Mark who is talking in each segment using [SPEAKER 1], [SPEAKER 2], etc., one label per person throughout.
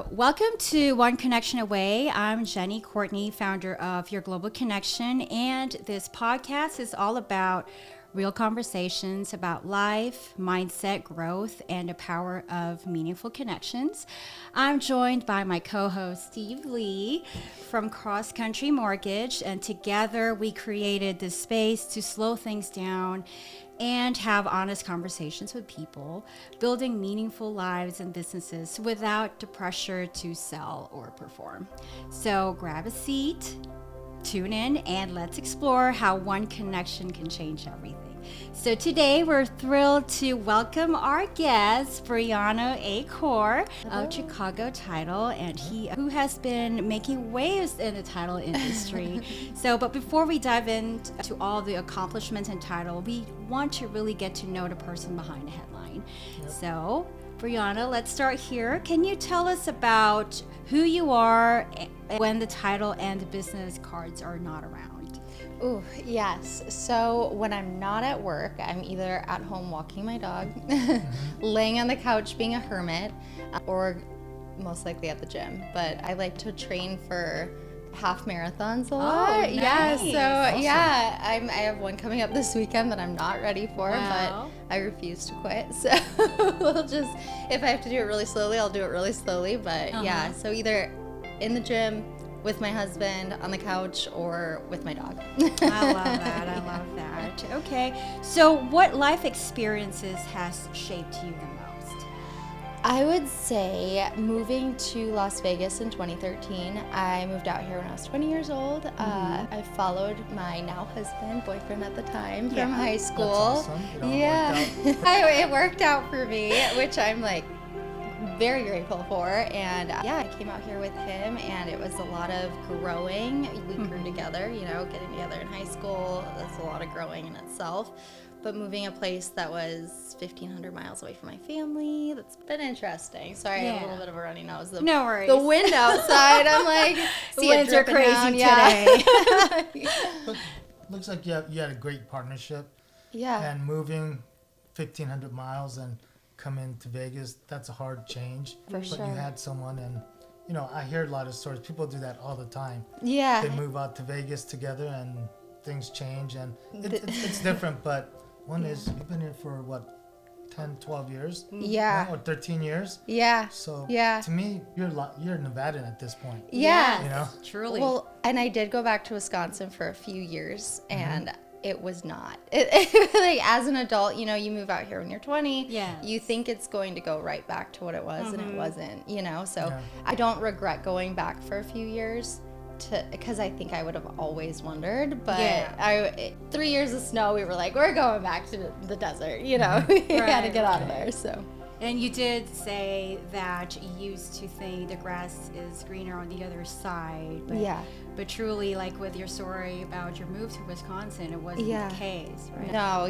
[SPEAKER 1] Welcome to One Connection Away. I'm Jenny Courtney, founder of Your Global Connection, and this podcast is all about real conversations about life, mindset, growth, and the power of meaningful connections. I'm joined by my co-host, Steve Lee from Cross Country Mortgage, and together we created this space to slow things down and have honest conversations with people, building meaningful lives and businesses without the pressure to sell or perform. So grab a seat, tune in, and let's explore how one connection can change everything. So today we're thrilled to welcome our guest, Briana of Chicago Title, and who has been making waves in the title industry. But before we dive into all the accomplishments in title, we want to really get to know the person behind the headline. Yep. So, Briana, let's start here. Can you tell us about who you are when the title and the business cards are not around?
[SPEAKER 2] Ooh, yes. So when I'm not at work, I'm either at home walking my dog, laying on the couch being a hermit, or most likely at the gym. But I like to train for half marathons a lot.
[SPEAKER 1] Oh, nice.
[SPEAKER 2] Yeah. So
[SPEAKER 1] Awesome.
[SPEAKER 2] Yeah, I have one coming up this weekend that I'm not ready for,
[SPEAKER 1] Wow.
[SPEAKER 2] but I refuse to quit. So we'll just, if I have to do it really slowly, I'll do it really slowly. But yeah, so either in the gym, with my husband, on the couch, or with my dog.
[SPEAKER 1] I love that. I love that. Okay. So what life experiences has shaped you the most?
[SPEAKER 2] I would say moving to Las Vegas in 2013. I moved out here when I was 20 years old. I followed my now husband, boyfriend at the time, from high school.
[SPEAKER 3] That's awesome.
[SPEAKER 2] It worked out for me, which I'm like very grateful for. And I came out here with him, and it was a lot of growing. We grew together, getting together in high school. That's a lot of growing in itself. But moving a place that was 1,500 miles away from my family, that's been interesting. Sorry, I have a little bit of a runny nose.
[SPEAKER 1] No worries.
[SPEAKER 2] The wind outside, I'm like,
[SPEAKER 1] the winds are crazy
[SPEAKER 2] down.
[SPEAKER 1] today.
[SPEAKER 3] Looks like you had a great partnership.
[SPEAKER 2] Yeah.
[SPEAKER 3] And moving 1,500 miles and coming to Vegas, that's a hard change.
[SPEAKER 2] For
[SPEAKER 3] but
[SPEAKER 2] sure.
[SPEAKER 3] you had someone, and I hear a lot of stories. People do that all the time.
[SPEAKER 2] Yeah.
[SPEAKER 3] They move out to Vegas together, and things change, and it's different. But one is, you've been here for what, 10, 12 years?
[SPEAKER 2] Yeah.
[SPEAKER 3] Or 13 years?
[SPEAKER 2] Yeah.
[SPEAKER 3] So
[SPEAKER 2] yeah.
[SPEAKER 3] To me, you're Nevadan at this point.
[SPEAKER 2] Yeah.
[SPEAKER 1] Truly.
[SPEAKER 2] Well, and I did go back to Wisconsin for a few years, and it was not. Like, as an adult, you move out here when you're 20.
[SPEAKER 1] Yeah.
[SPEAKER 2] You think it's going to go right back to what it was, and it wasn't, So I don't regret going back for a few years because I think I would have always wondered. But 3 years of snow, we were like, we're going back to the desert, We had to get out of there, so.
[SPEAKER 1] And you did say that you used to think the grass is greener on the other side. But truly, like with your story about your move to Wisconsin, it wasn't the case, right?
[SPEAKER 2] No,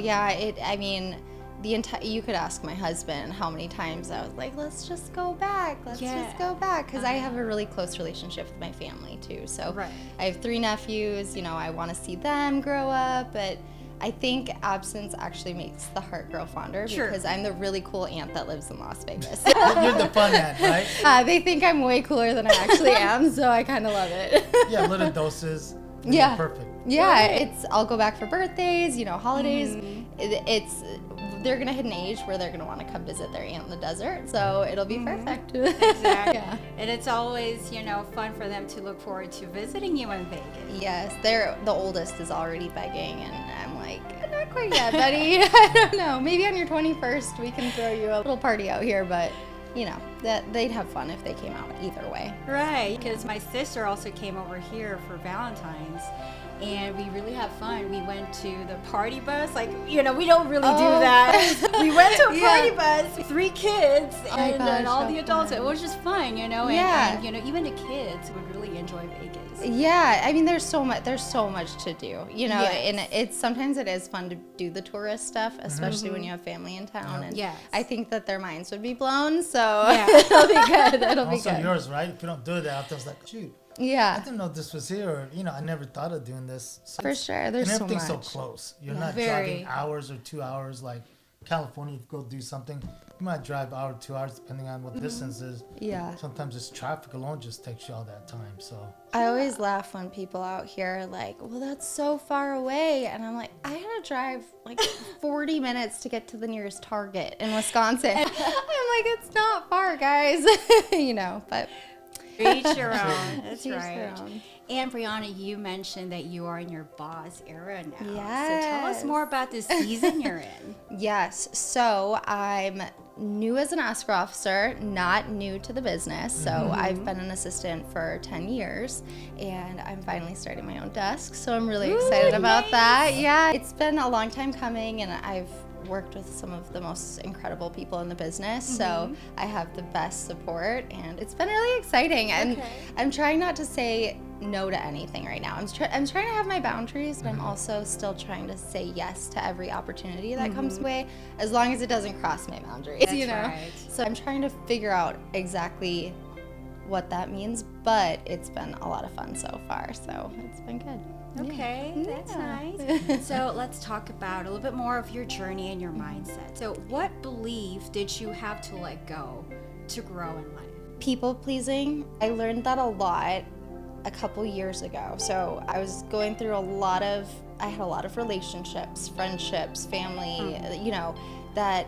[SPEAKER 2] you could ask my husband how many times I was like, let's just go back. Because I have a really close relationship with my family too. So I have 3 nephews, I want to see them grow up, but I think absence actually makes the heart grow fonder because I'm the really cool aunt that lives in Las Vegas.
[SPEAKER 3] You're the fun aunt, right?
[SPEAKER 2] They think I'm way cooler than I actually am, so I kind of love it.
[SPEAKER 3] Yeah, little doses.
[SPEAKER 2] Yeah.
[SPEAKER 3] Perfect.
[SPEAKER 2] Yeah, I'll go back for birthdays, holidays. They're going to hit an age where they're going to want to come visit their aunt in the desert, so it'll be perfect.
[SPEAKER 1] Exactly. And it's always, fun for them to look forward to visiting you in Vegas.
[SPEAKER 2] Yes, the oldest is already begging, and I'm like, not quite yet, buddy. I don't know. Maybe on your 21st, we can throw you a little party out here, but that they'd have fun if they came out either way.
[SPEAKER 1] Right, because my sister also came over here for Valentine's, and we really had fun. We went to the party bus. We don't really do that. We went to a party bus, 3 kids, and all the adults. Fun. It was just fun, and even the kids would really enjoy Vegas.
[SPEAKER 2] Yeah, I mean, there's so much to do, and it's sometimes it is fun to do the tourist stuff, especially when you have family in town. And I think that their minds would be blown, so it'll be good. It'll be good.
[SPEAKER 3] Also yours, right? If you don't do that, I was like, shoot.
[SPEAKER 2] Yeah.
[SPEAKER 3] I didn't know this was here, or, I never thought of doing this. So
[SPEAKER 2] for sure, there's so much.
[SPEAKER 3] And everything's so close. You're not driving hours or 2 hours like California to go do something. You might drive an hour, 2 hours, depending on what distance is.
[SPEAKER 2] Yeah.
[SPEAKER 3] Sometimes just traffic alone just takes you all that time. So
[SPEAKER 2] I always laugh when people out here are like, well, that's so far away. And I'm like, I had to drive like 40 minutes to get to the nearest Target in Wisconsin. I'm like, it's not far, guys. But
[SPEAKER 1] Each your own. That's
[SPEAKER 2] each
[SPEAKER 1] right.
[SPEAKER 2] their own.
[SPEAKER 1] And Briana, you mentioned that you are in your boss era now. So
[SPEAKER 2] Yes.
[SPEAKER 1] tell us more about this season you're in.
[SPEAKER 2] Yes. So I'm new as an escrow officer, not new to the business. So I've been an assistant for 10 years and I'm finally starting my own desk. So I'm really excited about that. Yeah. It's been a long time coming and I've worked with some of the most incredible people in the business. So I have the best support and it's been really exciting. And I'm trying not to say no to anything right now. I'm trying to have my boundaries, but I'm also still trying to say yes to every opportunity that comes my way, as long as it doesn't cross my boundaries,
[SPEAKER 1] That's right.
[SPEAKER 2] So I'm trying to figure out exactly what that means, but it's been a lot of fun so far, so it's been good.
[SPEAKER 1] Okay, that's
[SPEAKER 2] Yeah.
[SPEAKER 1] nice. So let's talk about a little bit more of your journey and your mindset. So what belief did you have to let go to grow in life?
[SPEAKER 2] People pleasing, I learned that a lot a couple years ago. So I was going through I had a lot of relationships, friendships, family, that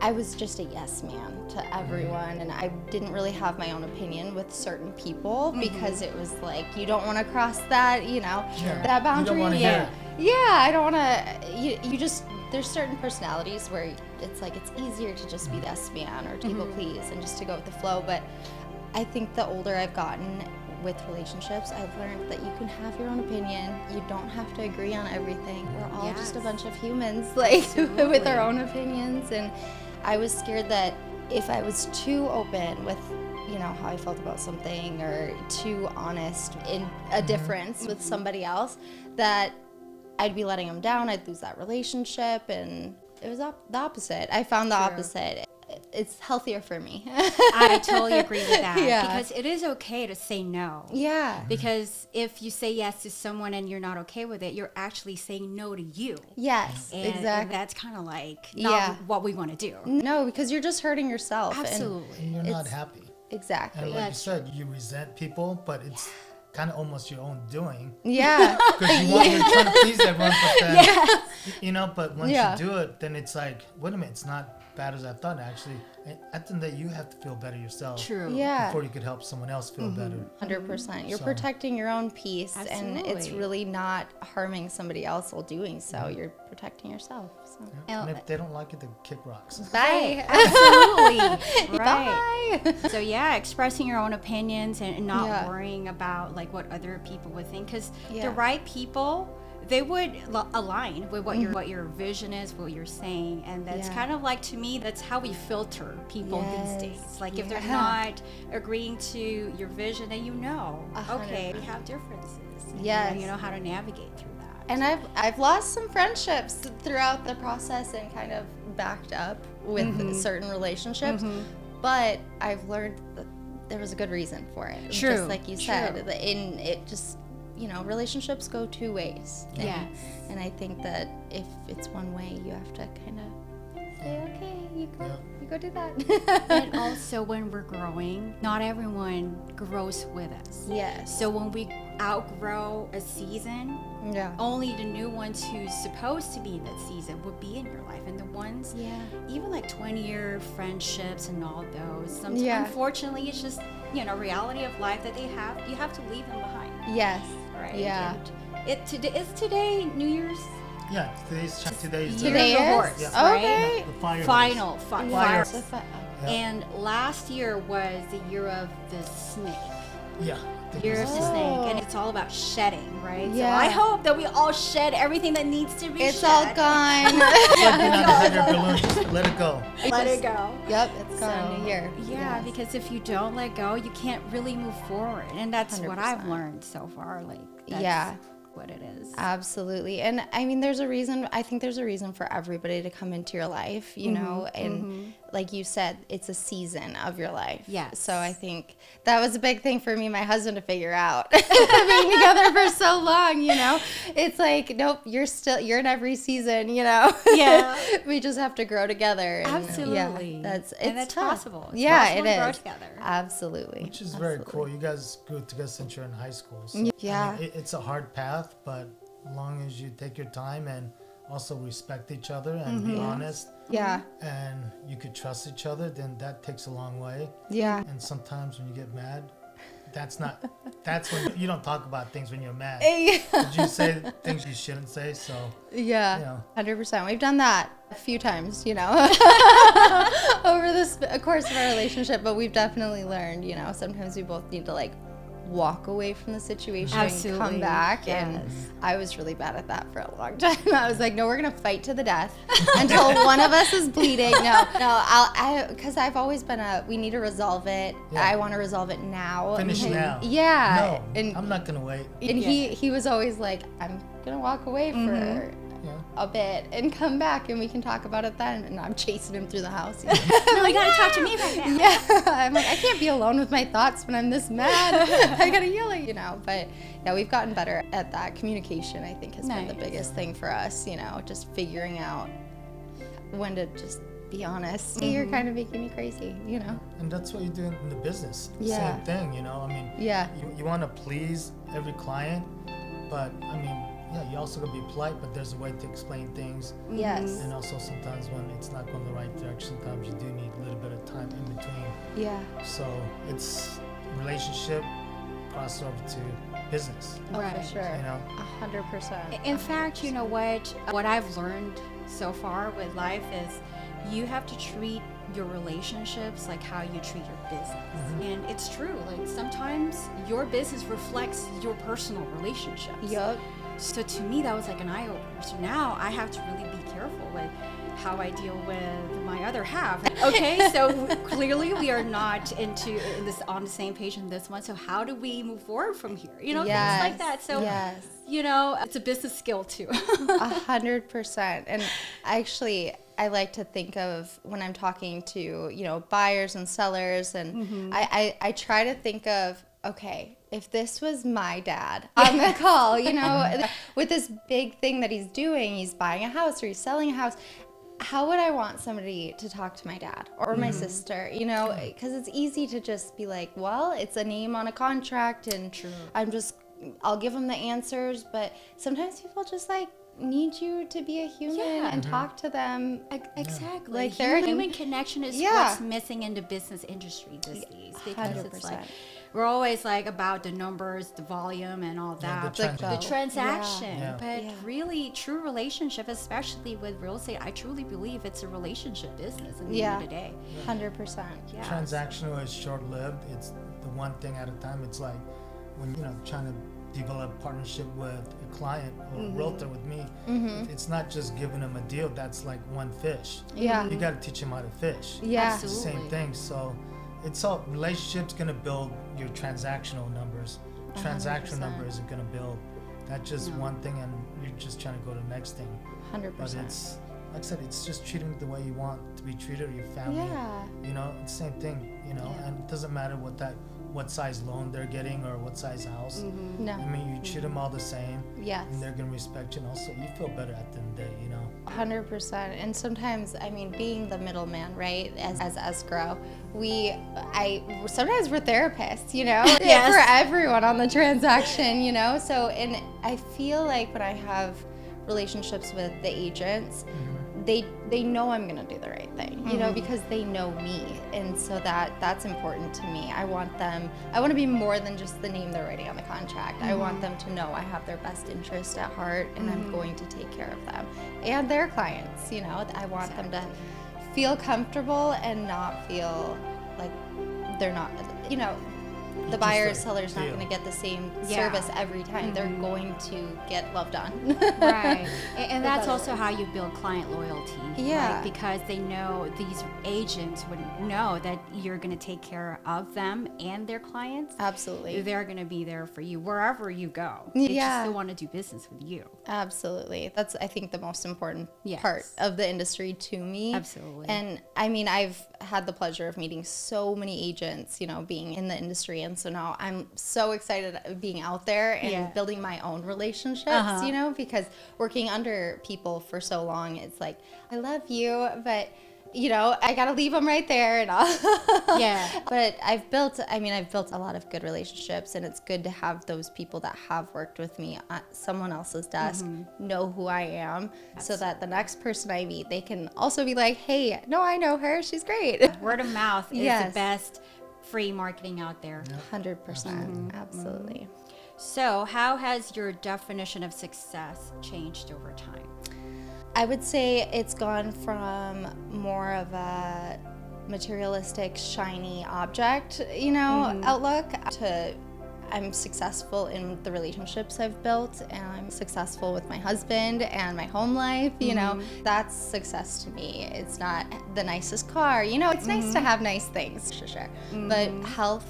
[SPEAKER 2] I was just a yes man to everyone, and I didn't really have my own opinion with certain people because it was like, you don't want to cross that, that boundary.
[SPEAKER 3] You don't want to hear it.
[SPEAKER 2] Yeah, I don't want to, there's certain personalities where it's like, it's easier to just be the yes man or people please and just to go with the flow. But I think the older I've gotten with relationships, I've learned that you can have your own opinion. You don't have to agree on everything. We're all just a bunch of humans, with our own opinions. And I was scared that if I was too open with, how I felt about something or too honest in a difference with somebody else, that I'd be letting them down. I'd lose that relationship. And it was the opposite. I found the opposite. It's healthier for me.
[SPEAKER 1] I totally agree with that.
[SPEAKER 2] Yeah.
[SPEAKER 1] Because it is okay to say no.
[SPEAKER 2] Yeah.
[SPEAKER 1] Because if you say yes to someone and you're not okay with it, you're actually saying no to you.
[SPEAKER 2] Yes,
[SPEAKER 1] And
[SPEAKER 2] exactly.
[SPEAKER 1] that's kind of like not what we want to do.
[SPEAKER 2] No, because you're just hurting yourself.
[SPEAKER 1] Absolutely.
[SPEAKER 3] and you're not happy.
[SPEAKER 2] Exactly.
[SPEAKER 3] And like you said, you resent people, but it's kind of almost your own doing.
[SPEAKER 2] Yeah.
[SPEAKER 3] Because you're trying to please everyone, but then, but once you do it, then it's like, wait a minute, it's not bad as I thought. Actually, I think that you have to feel better yourself.
[SPEAKER 1] True.
[SPEAKER 2] Yeah.
[SPEAKER 3] Before you could help someone else feel better.
[SPEAKER 2] 100%. You're
[SPEAKER 3] So-
[SPEAKER 2] protecting your own peace, and it's
[SPEAKER 1] Absolutely.
[SPEAKER 2] really not harming somebody else while doing so. You're protecting yourself. So.
[SPEAKER 3] Yeah. And if they don't like it, then kick rocks.
[SPEAKER 2] Bye.
[SPEAKER 1] Absolutely. Right.
[SPEAKER 2] Bye.
[SPEAKER 1] So yeah, expressing your own opinions and not
[SPEAKER 2] Yeah.
[SPEAKER 1] worrying about like what other people would think, because
[SPEAKER 2] Yeah.
[SPEAKER 1] the right people, they would align with what your vision is, what you're saying, and that's kind of like, to me, that's how we filter people these days. Like if they're not agreeing to your vision, then okay, we have differences. And,
[SPEAKER 2] Yes.
[SPEAKER 1] you know how to navigate through that.
[SPEAKER 2] And I've lost some friendships throughout the process and kind of backed up with certain relationships, but I've learned that there was a good reason for it.
[SPEAKER 1] True.
[SPEAKER 2] Just like you said, and it just, relationships go two ways.
[SPEAKER 1] Yes.
[SPEAKER 2] And I think that if it's one way, you have to kind of say, okay, you go do that.
[SPEAKER 1] And also, when we're growing, not everyone grows with us.
[SPEAKER 2] Yes.
[SPEAKER 1] So when we outgrow a season,
[SPEAKER 2] Yeah.
[SPEAKER 1] only the new ones who's supposed to be in that season would be in your life. And the ones, even like 20-year friendships and all those, sometimes, unfortunately, it's just, reality of life that you have to leave them behind.
[SPEAKER 2] Yes.
[SPEAKER 1] Right?
[SPEAKER 2] Yeah.
[SPEAKER 1] And is today New Year's?
[SPEAKER 3] Yeah, today's
[SPEAKER 2] Today
[SPEAKER 1] Year of the
[SPEAKER 2] is?
[SPEAKER 1] horse,
[SPEAKER 3] Yeah.
[SPEAKER 1] right?
[SPEAKER 2] Okay.
[SPEAKER 3] the fire.
[SPEAKER 1] Final.
[SPEAKER 3] Fire. Yeah.
[SPEAKER 1] And last year was the year of the snake.
[SPEAKER 3] Yeah.
[SPEAKER 1] Year of the snake, and it's all about shedding, right?
[SPEAKER 2] Yeah.
[SPEAKER 1] So I hope that we all shed everything that needs to be
[SPEAKER 2] It's
[SPEAKER 1] shed.
[SPEAKER 2] all gone.
[SPEAKER 3] It's like being on a hot air balloon, just let it go.
[SPEAKER 1] Let it go.
[SPEAKER 2] Yep, it's gone.
[SPEAKER 1] So,
[SPEAKER 2] New year.
[SPEAKER 1] Yeah,
[SPEAKER 2] Yes.
[SPEAKER 1] because if you don't let go, you can't really move forward, and that's what I've
[SPEAKER 2] 100%.
[SPEAKER 1] learned so far. Like, that's
[SPEAKER 2] Yeah.
[SPEAKER 1] what it is.
[SPEAKER 2] Absolutely. And I mean, there's a reason, I think there's a reason for everybody to come into your life, and like you said, it's a season of your life.
[SPEAKER 1] Yes.
[SPEAKER 2] So I think that was a big thing for me, my husband, to figure out. Being together for so long, you know, it's like, nope, you're in every season, you know.
[SPEAKER 1] Yeah.
[SPEAKER 2] We just have to grow together. And,
[SPEAKER 1] Absolutely.
[SPEAKER 2] Yeah,
[SPEAKER 1] it's
[SPEAKER 2] tough.
[SPEAKER 1] possible. It's
[SPEAKER 2] yeah,
[SPEAKER 1] possible
[SPEAKER 2] it
[SPEAKER 1] to grow
[SPEAKER 2] is.
[SPEAKER 1] together.
[SPEAKER 2] Absolutely.
[SPEAKER 3] Which is very cool. You guys grew together since you're in high school. So,
[SPEAKER 2] Yeah.
[SPEAKER 3] I mean, it's a hard path, but as long as you take your time and also respect each other and be honest,
[SPEAKER 2] Yeah.
[SPEAKER 3] and you could trust each other, then that takes a long way.
[SPEAKER 2] Yeah.
[SPEAKER 3] And sometimes when you get mad, that's when you don't talk about things when you're mad.
[SPEAKER 2] Yeah.
[SPEAKER 3] But you say things you shouldn't say, so
[SPEAKER 2] Yeah,
[SPEAKER 3] you know.
[SPEAKER 2] 100%. We've done that a few times, you know, over this course of our relationship, but we've definitely learned, you know, sometimes we both need to like walk away from the situation
[SPEAKER 1] Absolutely.
[SPEAKER 2] and come back.
[SPEAKER 1] Yes.
[SPEAKER 2] And I was really bad at that for a long time. I was like, no, we're going to fight to the death until one of us is bleeding. Because I've always been we need to resolve it.
[SPEAKER 3] Yeah.
[SPEAKER 2] I want to resolve it now.
[SPEAKER 3] Finish now.
[SPEAKER 2] Yeah.
[SPEAKER 3] No,
[SPEAKER 2] And
[SPEAKER 3] I'm not gonna wait.
[SPEAKER 2] and he was always like, I'm gonna walk away for
[SPEAKER 3] Yeah.
[SPEAKER 2] a bit and come back and we can talk about it then. And I'm chasing him through the house.
[SPEAKER 1] No, you gotta talk to me right now.
[SPEAKER 2] Yeah, I'm like, I can't be alone with my thoughts when I'm this mad. I gotta yell at you know. But yeah, we've gotten better at that. Communication, I think, has been the
[SPEAKER 1] Nice.
[SPEAKER 2] biggest thing for us. You know, just figuring out when to just be honest. Hey, you're kind of making me crazy. You know.
[SPEAKER 3] And that's what you do in the business.
[SPEAKER 2] Yeah.
[SPEAKER 3] Same thing, you know. I mean,
[SPEAKER 2] Yeah.
[SPEAKER 3] you want to please every client, but I mean, yeah, you also gotta be polite, but there's a way to explain things.
[SPEAKER 2] Yes.
[SPEAKER 3] And also sometimes when it's not going the right direction, sometimes you do need a little bit of time in between.
[SPEAKER 2] Yeah.
[SPEAKER 3] So it's relationship cross over to business,
[SPEAKER 2] Oh,
[SPEAKER 1] Right.
[SPEAKER 2] for sure.
[SPEAKER 3] you know.
[SPEAKER 2] 100%.
[SPEAKER 1] In fact, you know what I've learned so far with life is you have to treat your relationships like how you treat your business. And it's true, like sometimes your business reflects your personal relationships.
[SPEAKER 2] Yup.
[SPEAKER 1] So to me, that was like an eye-opener. So now I have to really be careful with how I deal with my other half. Okay, so clearly we are not on the same page in this one. So how do we move forward from here? You know,
[SPEAKER 2] Yes.
[SPEAKER 1] things like that. So
[SPEAKER 2] Yes.
[SPEAKER 1] you know, it's a business skill too.
[SPEAKER 2] 100%. And actually, I like to think of when I'm talking to, you know, buyers and sellers, and I try to think of, okay, if this was my dad on the call, you know, with this big thing that he's doing, he's buying a house or he's selling a house, how would I want somebody to talk to my dad or my sister, you know, because it's easy to just be like, well, it's a name on a contract and I'll give them the answers, but sometimes people just like need you to be a human
[SPEAKER 1] Yeah.
[SPEAKER 2] and talk to them.
[SPEAKER 1] Exactly.
[SPEAKER 2] Like they're
[SPEAKER 1] human connection is
[SPEAKER 2] Yeah.
[SPEAKER 1] what's missing in the business industry these days, because it's
[SPEAKER 2] 100%.
[SPEAKER 1] like we're always like about the numbers, the volume, and all
[SPEAKER 3] Yeah,
[SPEAKER 1] that.
[SPEAKER 3] the
[SPEAKER 1] the
[SPEAKER 3] transaction.
[SPEAKER 1] transaction.
[SPEAKER 3] Yeah.
[SPEAKER 1] But
[SPEAKER 2] Yeah.
[SPEAKER 1] really, true relationship, especially with real estate, I truly believe it's a relationship business at the
[SPEAKER 2] Yeah.
[SPEAKER 1] end of the day.
[SPEAKER 2] 100%.
[SPEAKER 1] Yeah.
[SPEAKER 3] Transactional is short-lived. It's the one thing at a time. It's like when trying to develop partnership with a client or a realtor with me. It's not just giving them a deal. That's like one fish.
[SPEAKER 2] Yeah.
[SPEAKER 3] You got to teach them how to fish.
[SPEAKER 2] Yeah.
[SPEAKER 3] It's the same
[SPEAKER 1] Absolutely.
[SPEAKER 3] thing. So it's all relationships gonna build your transactional numbers. Transactional
[SPEAKER 2] 100%.
[SPEAKER 3] number isn't gonna build. That's just one thing, and you're just trying to go to the next thing.
[SPEAKER 2] 100%.
[SPEAKER 3] But it's like I said, it's just treating it the way you want to be treated, or your family.
[SPEAKER 2] Yeah.
[SPEAKER 3] You know, it's the same thing. You know,
[SPEAKER 2] Yeah.
[SPEAKER 3] and it doesn't matter what size loan they're getting or what size house.
[SPEAKER 2] No.
[SPEAKER 3] I mean, you treat them all the same,
[SPEAKER 2] Yes.
[SPEAKER 3] and they're gonna respect you, and also you feel better at the end of the day. You know.
[SPEAKER 2] 100%. And sometimes, I mean, being the middleman, right, as escrow, sometimes we're therapists, you know,
[SPEAKER 1] Yes.
[SPEAKER 2] for everyone on the transaction, you know. So, and I feel like when I have relationships with the agents, they know I'm gonna do the right thing, you know, because they know me, and so that's important to me. I want to be more than just the name they're writing on the contract. I want them to know I have their best interest at heart, and I'm going to take care of them and their clients. You know, I want them to feel comfortable and not feel like they're not, you know, the buyer or seller's not going to get the same service every time. They're going to get love done.
[SPEAKER 1] Right. And that's also how you build client loyalty.
[SPEAKER 2] Yeah.
[SPEAKER 1] Right? Because they know, these agents would know that you're going to take care of them and their clients.
[SPEAKER 2] Absolutely.
[SPEAKER 1] They're going to be there for you wherever you go. They just still want to do business with you.
[SPEAKER 2] Absolutely. That's, I think, the most important
[SPEAKER 1] Yes.
[SPEAKER 2] part of the industry to me.
[SPEAKER 1] Absolutely.
[SPEAKER 2] And I mean, I've had the pleasure of meeting so many agents, you know, being in the industry. And so now I'm so excited being out there and building my own relationships, you know, because working under people for so long, it's like, I love you, but you know, I got to leave them right there and all. But I've built a lot of good relationships, and it's good to have those people that have worked with me at someone else's desk know who I am. Absolutely. So that the next person I meet, they can also be like, hey, no, I know her. She's great.
[SPEAKER 1] Word of mouth is the best free marketing out there.
[SPEAKER 2] 100%. Absolutely.
[SPEAKER 1] So how has your definition of success changed over time?
[SPEAKER 2] I would say it's gone from more of a materialistic, shiny object, you know, outlook to I'm successful in the relationships I've built, and I'm successful with my husband and my home life, you know. That's success to me. It's not the nicest car, you know, it's nice to have nice things, sure. But health,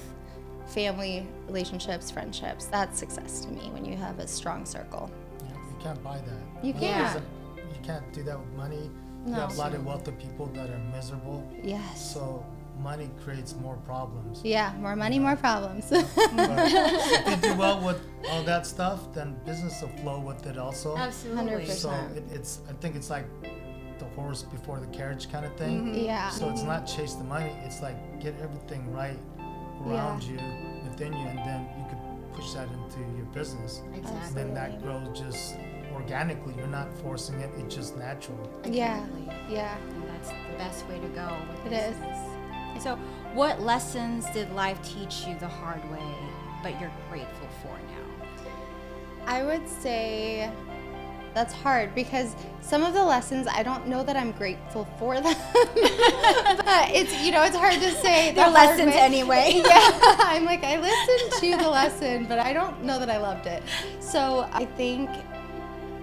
[SPEAKER 2] family, relationships, friendships, that's success to me when you have a strong circle.
[SPEAKER 3] Yeah, you can't buy that.
[SPEAKER 2] You can't.
[SPEAKER 3] You can't do that with money.
[SPEAKER 2] No.
[SPEAKER 3] You have a lot of wealthy people that are miserable.
[SPEAKER 2] Yes.
[SPEAKER 3] So money creates more problems.
[SPEAKER 2] Yeah, more money, more problems.
[SPEAKER 3] But if you do well with all that stuff, then business will flow with it also.
[SPEAKER 1] Absolutely.
[SPEAKER 2] 100%.
[SPEAKER 3] So I think it's like the horse before the carriage kind of thing.
[SPEAKER 2] Yeah.
[SPEAKER 3] So it's not chase the money. It's like get everything right around you, within you, and then you could push that into your business.
[SPEAKER 1] Exactly.
[SPEAKER 3] And then that grows just organically. You're not forcing it. It's just natural.
[SPEAKER 2] Yeah.
[SPEAKER 1] And that's the best way to go with
[SPEAKER 2] It is.
[SPEAKER 1] business. So what lessons did life teach you the hard way, but you're grateful for now?
[SPEAKER 2] I would say that's hard because some of the lessons, I don't know that I'm grateful for them. But it's, you know, it's hard to say.
[SPEAKER 1] They're lessons anyway.
[SPEAKER 2] I'm like, I listened to the lesson, but I don't know that I loved it. So I think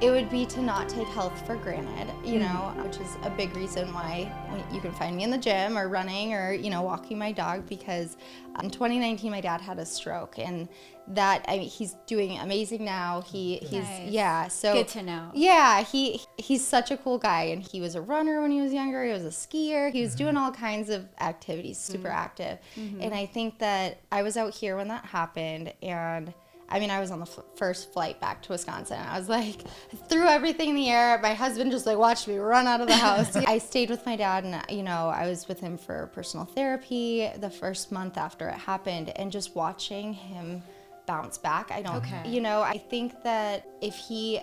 [SPEAKER 2] it would be to not take health for granted, you know, which is a big reason why you can find me in the gym or running or, you know, walking my dog, because in 2019 my dad had a stroke, and that, I mean, he's doing amazing now. He's
[SPEAKER 1] Nice.
[SPEAKER 2] So
[SPEAKER 1] good to know.
[SPEAKER 2] Yeah, he's such a cool guy, and he was a runner when he was younger. He was a skier. He was doing all kinds of activities, super active. And I think that I was out here when that happened, and I mean, I was on the first flight back to Wisconsin. I was like, threw everything in the air. My husband just like watched me run out of the house. I stayed with my dad, and, you know, I was with him for personal therapy the first month after it happened, and just watching him bounce back. You know, I think that if he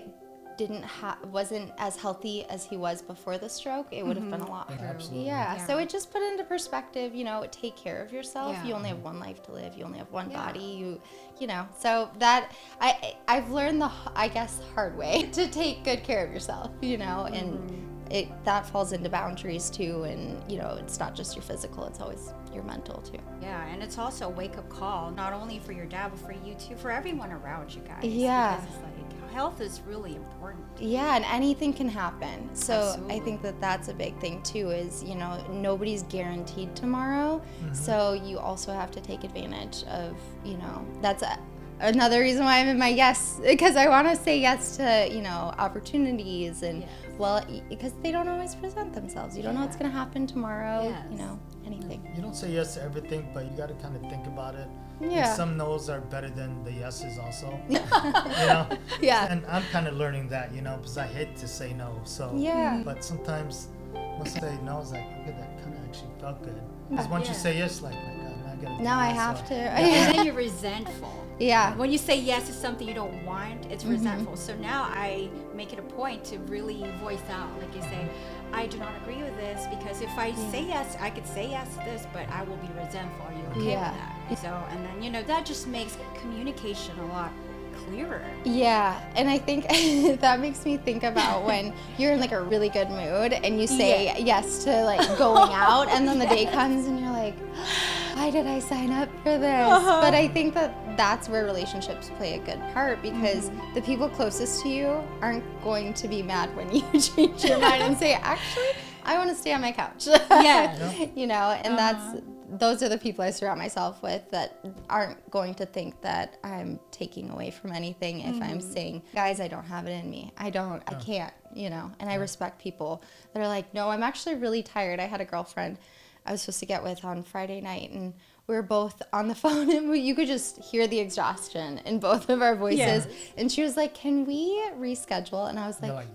[SPEAKER 2] wasn't as healthy as he was before the stroke, it would have been a lot harder.
[SPEAKER 3] Absolutely.
[SPEAKER 2] Yeah. So it just put into perspective, you know, take care of yourself. You only have one life to live. You only have one body. You know, so that I've learned the, I guess, hard way to take good care of yourself, you know, and that falls into boundaries too. And, you know, it's not just your physical, it's always your mental too.
[SPEAKER 1] Yeah, and it's also a wake-up call, not only for your dad, but for you too, for everyone around you guys.
[SPEAKER 2] Yeah.
[SPEAKER 1] Because it's like, health is really important.
[SPEAKER 2] Yeah, and anything can happen. So
[SPEAKER 1] Absolutely.
[SPEAKER 2] I think that that's a big thing too, is, you know, nobody's guaranteed tomorrow. So you also have to take advantage of, you know, that's another reason why I'm in my yes, because I want to say yes to, you know, opportunities, and well, because they don't always present themselves. You don't know what's going to happen tomorrow, you know, anything.
[SPEAKER 3] You don't say yes to everything, but you got to kind of think about it.
[SPEAKER 2] Yeah.
[SPEAKER 3] And some no's are better than the yeses also. You know?
[SPEAKER 2] Yeah.
[SPEAKER 3] And I'm kind of learning that, you know, because I hate to say no. So, but sometimes once I say no, it's like, okay, that kind of actually felt good. Because once you say yes, like, my God, now I got to do
[SPEAKER 2] Now I
[SPEAKER 3] this,
[SPEAKER 2] have
[SPEAKER 3] so-
[SPEAKER 2] to.
[SPEAKER 1] And then you're resentful.
[SPEAKER 2] Yeah.
[SPEAKER 1] When you say yes to something you don't want, it's resentful. So now I make it a point to really voice out, like you say, I do not agree with this, because if I say yes, I could say yes to this, but I will be resentful. Are you okay with that? So, and then, you know, that just makes communication a lot clearer.
[SPEAKER 2] Yeah, and I think that makes me think about when you're in like a really good mood and you say yes to like going out, and then the day comes and you're like, why did I sign up for this? But I think that that's where relationships play a good part, because the people closest to you aren't going to be mad when you change your mind and say, actually, I want to stay on my couch. You know, and those are the people I surround myself with that aren't going to think that I'm taking away from anything if I'm saying, guys, I don't have it in me. I can't, you know. And I respect people that are like, no, I'm actually really tired. I had a girlfriend I was supposed to get with on Friday night, and we were both on the phone, and you could just hear the exhaustion in both of our voices. And she was like, can we reschedule? And I was like,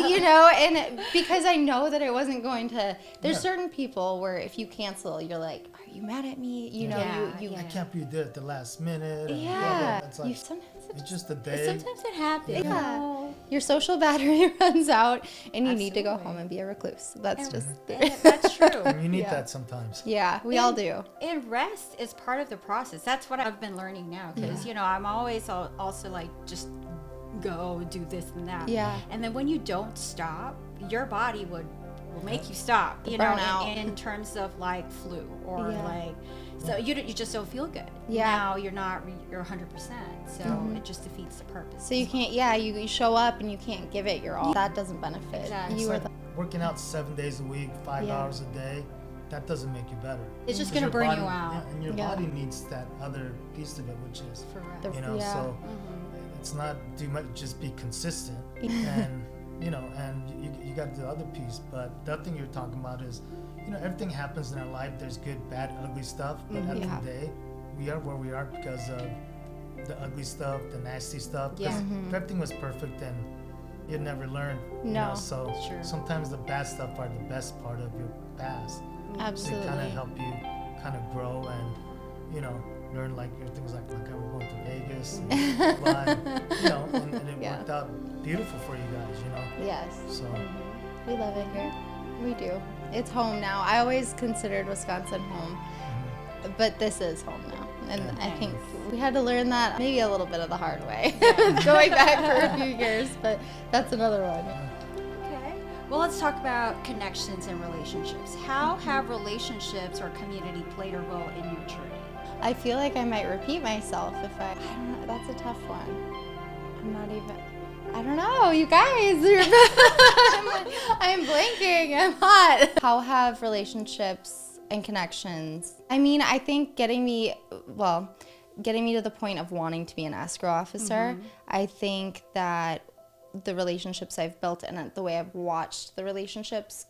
[SPEAKER 2] you know, and because I know that it wasn't going to, there's certain people where if you cancel, you're like, are you mad at me? You know,
[SPEAKER 3] I can't be there at the last minute. And it's like, it's just a day.
[SPEAKER 1] Sometimes it happens.
[SPEAKER 2] Your social battery runs out, and you need to go home and be a recluse. That's
[SPEAKER 1] that's true.
[SPEAKER 3] And you need that sometimes.
[SPEAKER 2] Yeah, we all do.
[SPEAKER 1] And rest is part of the process. That's what I've been learning now, because you know, I'm always also like, just go do this and that. And then when you don't stop, your body will make you stop, you know, in terms of like flu or like, so you just don't feel good. Now you're 100%, so it just defeats the purpose.
[SPEAKER 2] So you can't, you show up and you can't give it your all. That doesn't benefit.
[SPEAKER 3] It's like working out 7 days a week, 5 hours a day, that doesn't make you better.
[SPEAKER 1] It's just going to burn you out.
[SPEAKER 3] And your body needs that other piece of it, which is, you know, so it's not too much, just be consistent. And you know, and you got the other piece, but the other thing you're talking about is, you know, everything happens in our life. There's good, bad, ugly stuff, but at the end of the day, we are where we are because of the ugly stuff, the nasty stuff. If everything was perfect, then you'd never learn. You know? So sometimes the bad stuff are the best part of your past.
[SPEAKER 2] Absolutely.
[SPEAKER 3] They kind of help you kind of grow and, you know, learn like things like we're going to Vegas and fun, you know, and it worked out beautiful for you guys, you know.
[SPEAKER 2] Yes.
[SPEAKER 3] So
[SPEAKER 2] we love it here. We do. It's home now. I always considered Wisconsin home, but this is home now. And I think we had to learn that maybe a little bit of the hard way, going back for a few years, but that's another one.
[SPEAKER 1] Okay. Well, let's talk about connections and relationships. How have relationships or community played a role in your journey?
[SPEAKER 2] I feel like I might repeat myself if I don't know, that's a tough one. I don't know, you guys. I'm blanking, I'm hot. How have relationships and connections? I mean, I think getting me to the point of wanting to be an escrow officer, I think that the relationships I've built and the way I've watched the relationships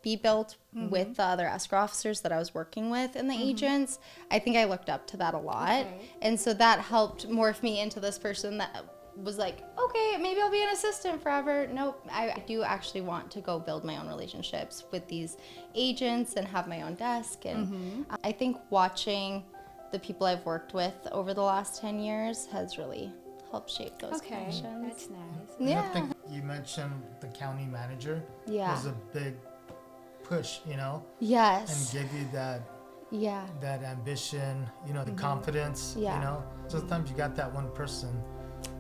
[SPEAKER 2] be built with the other escrow officers that I was working with and the agents, I think I looked up to that a lot. And so that helped morph me into this person that was like, okay, maybe I'll be an assistant forever. Nope, I do actually want to go build my own relationships with these agents and have my own desk. And I think watching the people I've worked with over the last 10 years has really helped shape those connections.
[SPEAKER 1] That's nice.
[SPEAKER 3] And I think you mentioned the county manager was a big push, you know?
[SPEAKER 2] Yes.
[SPEAKER 3] And gave you that ambition, you know, the confidence, you know? Sometimes you got that one person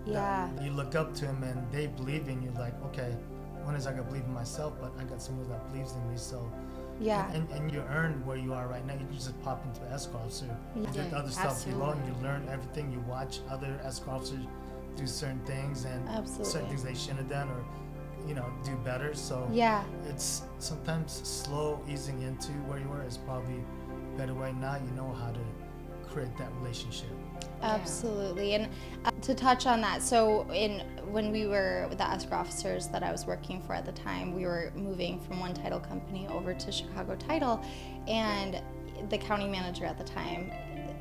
[SPEAKER 3] that you look up to him and they believe in you, like, okay, when is I gonna believe in myself? But I got someone that believes in me, so and you earn where you are right now. You just pop into an escrow officer. You did other stuff below and you learn everything. You watch other escrow officers do certain things and certain things they shouldn't have done, or you know, do better. So it's sometimes slow easing into where you are is probably a better way. Now you know how to create that relationship.
[SPEAKER 2] Absolutely. And to touch on that, so when we were the escrow officers that I was working for at the time, we were moving from one title company over to Chicago Title, and the county manager at the time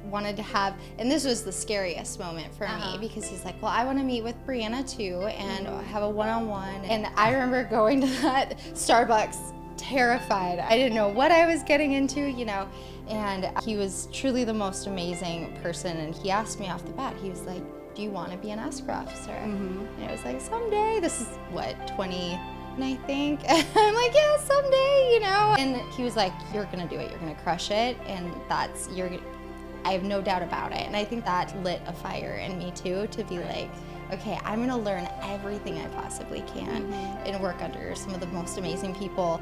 [SPEAKER 2] wanted to have, and this was the scariest moment for me, because he's like, well, I want to meet with Briana too and have a one-on-one. And I remember going to that Starbucks terrified. I didn't know what I was getting into, you know, and he was truly the most amazing person. And he asked me off the bat, he was like, do you want to be an escrow officer? And I was like, someday. This is what, 20, I think. I'm like, yeah, someday, you know. And he was like, you're gonna do it, you're gonna crush it, and I have no doubt about it. And I think that lit a fire in me too, to be like, okay, I'm gonna learn everything I possibly can and work under some of the most amazing people.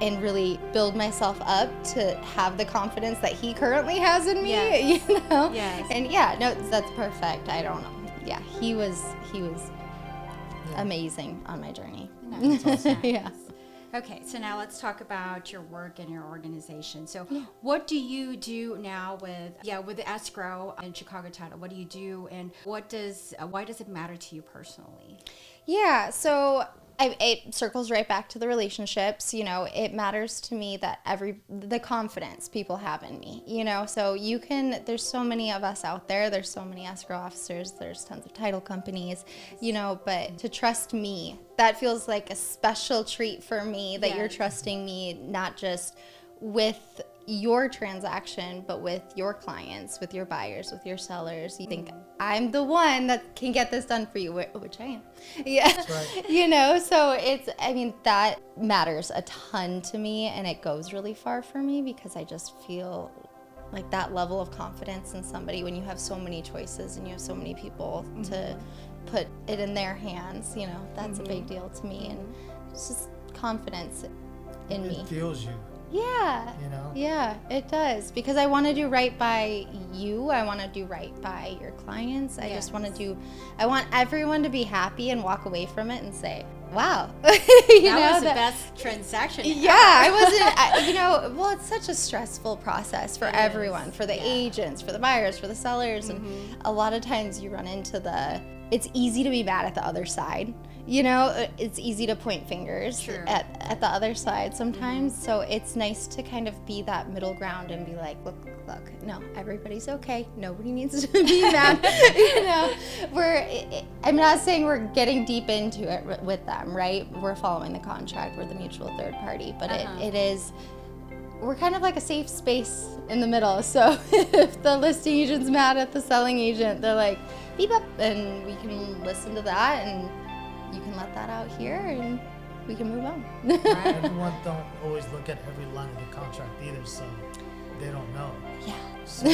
[SPEAKER 2] and really build myself up to have the confidence that he currently has in me.
[SPEAKER 1] Yes.
[SPEAKER 2] You know?
[SPEAKER 1] Yes.
[SPEAKER 2] And no, that's perfect. I don't know. Yeah, he was amazing on my journey.
[SPEAKER 1] Nice. Nice.
[SPEAKER 2] Yeah.
[SPEAKER 1] Okay, so now let's talk about your work and your organization. So what do you do now with the escrow and Chicago Title? What do you do, and why does it matter to you personally?
[SPEAKER 2] Yeah, so it circles right back to the relationships. You know, it matters to me that the confidence people have in me, you know, so there's so many of us out there, there's so many escrow officers, there's tons of title companies, you know, but to trust me, that feels like a special treat for me, that you're trusting me, not just with your transaction, but with your clients, with your buyers, with your sellers. You think I'm the one that can get this done for you, which I am. Yeah.
[SPEAKER 3] That's right.
[SPEAKER 2] You know, so that matters a ton to me, and it goes really far for me because I just feel like that level of confidence in somebody when you have so many choices and you have so many people to put it in their hands, you know, that's a big deal to me. And it's just confidence in me.
[SPEAKER 3] It feels you.
[SPEAKER 2] Yeah.
[SPEAKER 3] You know?
[SPEAKER 2] Yeah, it does. Because I want to do right by you. I want to do right by your clients. I just want I want everyone to be happy and walk away from it and say, wow.
[SPEAKER 1] That was the best transaction.
[SPEAKER 2] Yeah, I wasn't, well, it's such a stressful process for everyone, for the agents, for the buyers, for the sellers. And a lot of times you run into it's easy to be mad at the other side. You know, it's easy to point fingers at the other side sometimes. So it's nice to kind of be that middle ground and be like, look, no, everybody's okay. Nobody needs to be mad. You know, I'm not saying we're getting deep into it with them, right? We're following the contract. We're the mutual third party, but we're kind of like a safe space in the middle. So if the listing agent's mad at the selling agent, they're like, beep up, and we can listen to that, and you can let that out here, and we can move on.
[SPEAKER 3] Everyone don't always look at every line of the contract either, so they don't know.
[SPEAKER 2] Yeah.
[SPEAKER 3] So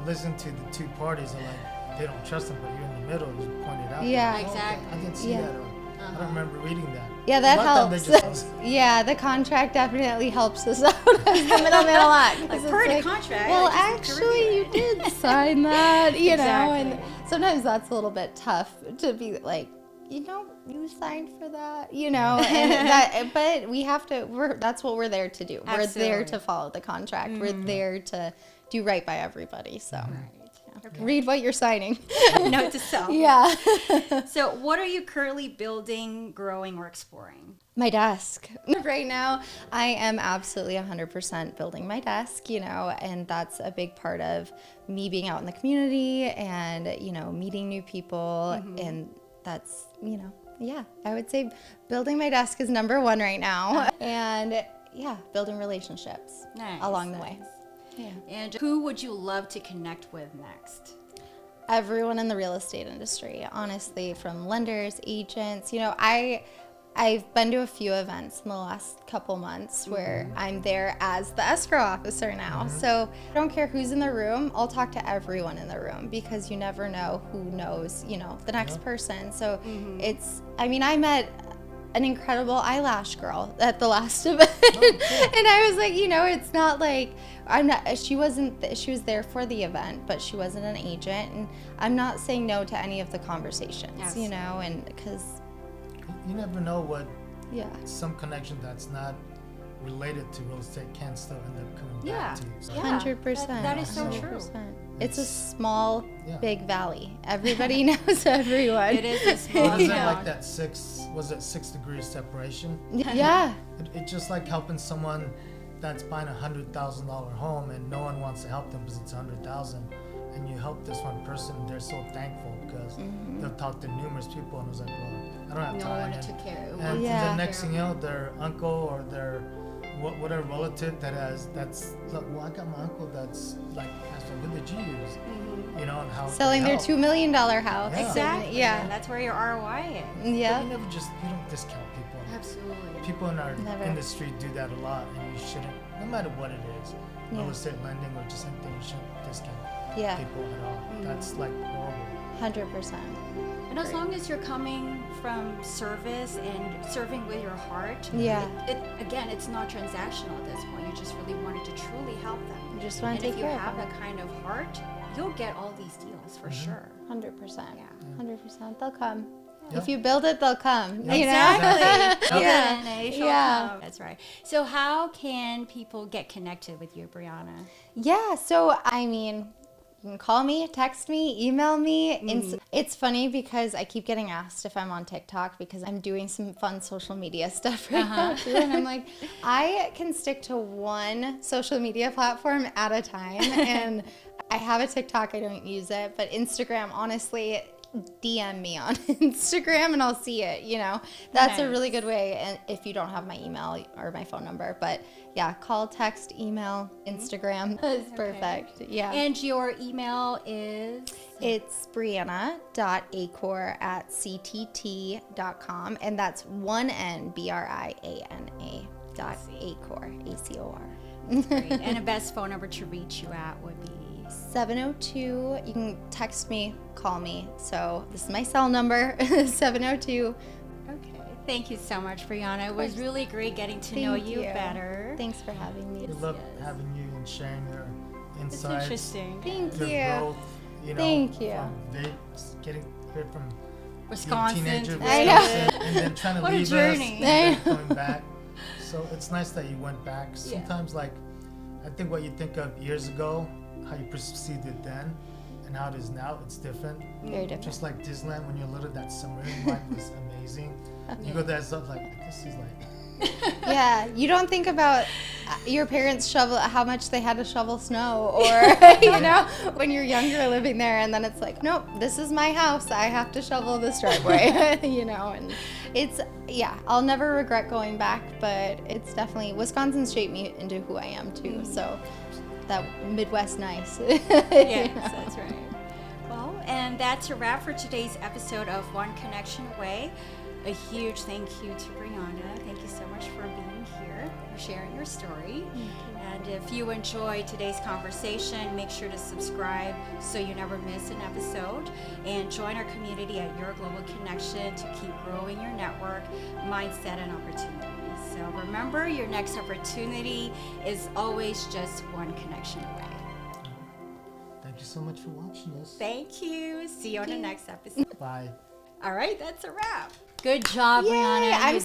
[SPEAKER 3] listen to the two parties and like they don't trust them, but you're in the middle, you point it out.
[SPEAKER 2] Yeah,
[SPEAKER 3] like,
[SPEAKER 1] exactly.
[SPEAKER 3] I can see that. Or, I don't remember reading that.
[SPEAKER 2] Yeah, that
[SPEAKER 3] A lot of
[SPEAKER 2] helps.
[SPEAKER 3] times they just-
[SPEAKER 2] Yeah, the contract definitely helps us out as the middleman a lot.
[SPEAKER 1] Like per the contract.
[SPEAKER 2] Well,
[SPEAKER 1] like, just
[SPEAKER 2] actually, you did sign that, you know,
[SPEAKER 1] Exactly.
[SPEAKER 2] and sometimes that's a little bit tough to be like, you signed for that, you know, and but we have to, that's what we're there to do.
[SPEAKER 1] Absolutely.
[SPEAKER 2] We're there to follow the contract. We're there to do right by everybody, so.
[SPEAKER 1] Okay.
[SPEAKER 2] Read what you're signing.
[SPEAKER 1] Note to self.
[SPEAKER 2] Yeah.
[SPEAKER 1] So what are you currently building, growing, or exploring?
[SPEAKER 2] My desk. Right now, I am absolutely 100% building my desk, you know, and that's a big part of me being out in the community and, you know, meeting new people. And that's, you know, yeah, I would say building my desk is number one right now. And yeah, building relationships along the way. Yeah.
[SPEAKER 1] And who would you love to connect with next?
[SPEAKER 2] Everyone in the real estate industry, honestly, from lenders, agents. You know, I've been to a few events in the last couple months where I'm there as the escrow officer now. So I don't care who's in the room, I'll talk to everyone in the room because you never know who knows, you know, the next person. So I met an incredible eyelash girl at the last event. And I was like, you know, it's not like she was there for the event, but she wasn't an agent. And I'm not saying no to any of the conversations, you know, and because
[SPEAKER 3] you never know what some connection that's not related to real estate can still end up coming back to you. So.
[SPEAKER 2] 100%.
[SPEAKER 1] That is so true.
[SPEAKER 2] It's a small, big valley. Everybody knows everyone.
[SPEAKER 1] It is a small
[SPEAKER 3] What is it
[SPEAKER 1] town.
[SPEAKER 3] like that 6 degrees separation?
[SPEAKER 2] Yeah.
[SPEAKER 3] It's just like helping someone that's buying $100,000 home and no one wants to help them because it's $100,000, and you help this one person, they're so thankful because they'll talk to numerous people and it's like, well, I don't have
[SPEAKER 1] No
[SPEAKER 3] time.
[SPEAKER 1] one took care of it.
[SPEAKER 3] And the next thing you know, their uncle or their whatever relative that's look, well, I got my uncle that's like, what did you use? You know, and how
[SPEAKER 2] Selling their $2 million house.
[SPEAKER 3] Yeah.
[SPEAKER 1] Exactly.
[SPEAKER 2] Yeah.
[SPEAKER 1] And that's where your ROI is.
[SPEAKER 2] Yeah.
[SPEAKER 3] You don't discount people.
[SPEAKER 1] Absolutely.
[SPEAKER 3] People in our
[SPEAKER 2] Never.
[SPEAKER 3] industry do that a lot, and you shouldn't, no matter what it is, real estate lending or just anything, you shouldn't discount
[SPEAKER 2] Yeah.
[SPEAKER 3] people at all. That's like horrible.
[SPEAKER 2] 100%.
[SPEAKER 1] And as long as you're coming from service and serving with your heart,
[SPEAKER 2] Yeah.
[SPEAKER 1] Again, it's not transactional at this point. You just really wanted to truly help them.
[SPEAKER 2] You just want
[SPEAKER 1] And
[SPEAKER 2] to
[SPEAKER 1] if
[SPEAKER 2] take
[SPEAKER 1] you
[SPEAKER 2] care
[SPEAKER 1] have
[SPEAKER 2] of
[SPEAKER 1] that
[SPEAKER 2] them.
[SPEAKER 1] kind of heart, you'll get all these deals for sure.
[SPEAKER 2] 100%.
[SPEAKER 1] Yeah.
[SPEAKER 2] 100%. They'll come.
[SPEAKER 3] Yeah.
[SPEAKER 2] If you build it, they'll come.
[SPEAKER 3] Yeah.
[SPEAKER 2] You know?
[SPEAKER 1] Exactly.
[SPEAKER 2] Yeah.
[SPEAKER 1] DNA shall
[SPEAKER 2] Yeah.
[SPEAKER 1] come. That's right. So how can people get connected with you, Briana?
[SPEAKER 2] Yeah, so I mean, you can call me, text me, email me. It's funny because I keep getting asked if I'm on TikTok because I'm doing some fun social media stuff right now too. And I'm like, I can stick to one social media platform at a time. And I have a TikTok, I don't use it, but Instagram, honestly, DM me on Instagram and I'll see it, you know. That's a
[SPEAKER 1] Nice.
[SPEAKER 2] really good way, and if you don't have my email or my phone number. But yeah, call, text, email, Instagram is perfect. Yeah.
[SPEAKER 1] And your email is?
[SPEAKER 2] It's briana.acor@ctt.com, and that's one N, BRIANA .acor, ACOR.
[SPEAKER 1] Great. And the best phone number to reach you at would be?
[SPEAKER 2] 702, you can text me, call me. So this is my cell number, 702.
[SPEAKER 1] Okay. Thank you so much, Briana. It was
[SPEAKER 2] course.
[SPEAKER 1] really great getting to know
[SPEAKER 2] Thank
[SPEAKER 1] you
[SPEAKER 2] you.
[SPEAKER 1] Thanks.
[SPEAKER 2] Thanks for having me.
[SPEAKER 3] We love having you and sharing your
[SPEAKER 1] It's
[SPEAKER 3] insights,
[SPEAKER 1] interesting.
[SPEAKER 2] Thank
[SPEAKER 3] your
[SPEAKER 2] you.
[SPEAKER 3] growth, you know,
[SPEAKER 2] Thank you.
[SPEAKER 3] from vapes, getting here from
[SPEAKER 1] Wisconsin.
[SPEAKER 3] being a teenager,
[SPEAKER 1] to
[SPEAKER 2] I know.
[SPEAKER 3] Wisconsin, and then trying to
[SPEAKER 1] What a
[SPEAKER 3] leave
[SPEAKER 1] journey.
[SPEAKER 3] us, and then coming back. So it's nice that you went back.
[SPEAKER 1] Yeah.
[SPEAKER 3] Sometimes, like, I think what you think of years ago, how you perceived it then, and how it is now, it's different.
[SPEAKER 2] Very different.
[SPEAKER 3] Just like Disneyland, when you're little, that submarine ride was amazing. You go there, stuff like this is like.
[SPEAKER 2] Yeah, you don't think about your parents shovel how much they had to shovel snow, or you know, when you're younger living there, and then it's like, nope, this is my house. I have to shovel this driveway, you know, and it's I'll never regret going back, but it's definitely Wisconsin shaped me into who I am too. So that Midwest nice.
[SPEAKER 1] Yes, that's right. Well, and that's a wrap for today's episode of One Connection Away. A huge thank you to Briana. Thank you so much for being here, for sharing your story. And if you enjoyed today's conversation, make sure to subscribe so you never miss an episode. And join our community at Your Global Connection to keep growing your network, mindset, and opportunities. So remember, your next opportunity is always just one connection away.
[SPEAKER 3] Thank you so much for watching us.
[SPEAKER 1] Thank you. See you on the next episode.
[SPEAKER 3] Bye.
[SPEAKER 1] All right, that's a wrap. Good job,
[SPEAKER 2] Yay,
[SPEAKER 1] Briana.
[SPEAKER 2] I'm
[SPEAKER 1] You